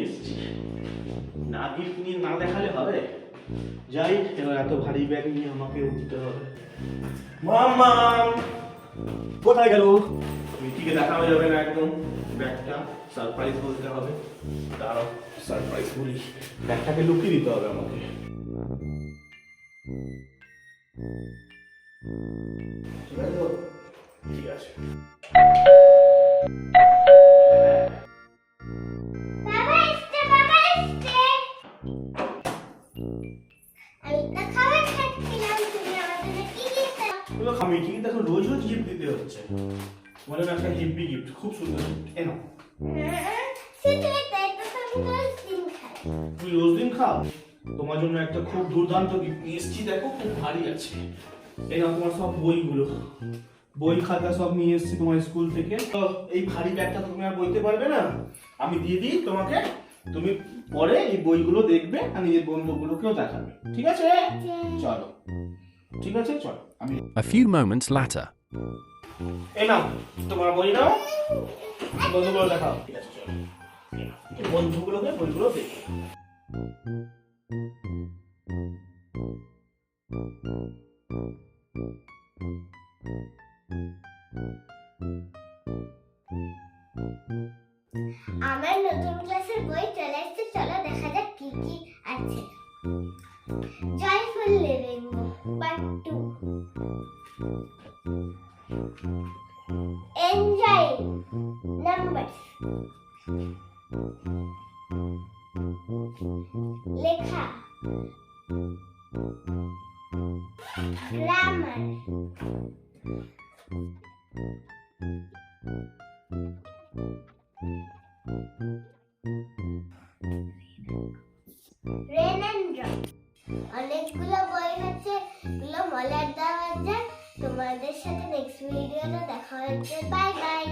এসেছি। না গিফট নিয়ে না দেখালে হবে? যাই, এবার এত ভারী ব্যাগ নিয়ে আমাকে উঠতে হবে। মামা কোথায় গেল? মিটিকে দেখানো যাবে না একদম। ব্যাগটা সারপ্রাইজ বলতে হবে। দাঁড়াও, সারপ্রাইজ বলি। ব্যাগটাকে লুকিয়ে দিতে হবে আমাকে। ঠিক আছে তো? ঠিক আছে। বাবা এসছে, বাবা এসছে। আমি তো খাবার খাচ্ছিলাম, তুমি আমার জন্য কি গিফট আনছো? আমি ঠিক এখন রোজ রোজ গিফট দিতে হচ্ছে। তোমার জন্য একটা হেভি গিফট, খুব সুন্দর গিফট। এনো। সেটাই তাই তো, আমি রোজ দিন খাই। তুমি রোজ দিন খাও? তোমার জন্য একটা খুব দুর্দান্ত গিফট নিয়ে এসেছি, দেখো খুব ভারী আছে। এই নাও তোমার সব বইগুলো, বই খাতা সব নিয়ে এসেছি তোমার স্কুল থেকে। তো এই ভারী ব্যাগটা তুমি আর বইতে পারবে না, আমি দিয়ে দিই তোমাকে। তুমি পরে এই বইগুলো দেখবে আর নিজের বন্ধুগুলোকেও দেখাবে, ঠিক আছে? চলো, ঠিক আছে, চলো। আমি A few moments later. এই নাও তোমার বই, নাও বন্ধুগুলো দেখাও, ঠিক আছে? চলো, এই বন্ধুগুলোকে বইগুলো দেখো। আমার নতুন ক্লাসের বই চলে এসেছে, চলো দেখা যাক কি কি আছে। Joyful living part 2, enjoy numbers, লেখা, গ্রামার, রেন এন্ড ড্রপ। অনেকগুলো বই আছে, এগুলো মলার দেওয়া যায়। তোমাদের সাথে নেক্সট ভিডিওতে দেখা হচ্ছে। Bye bye.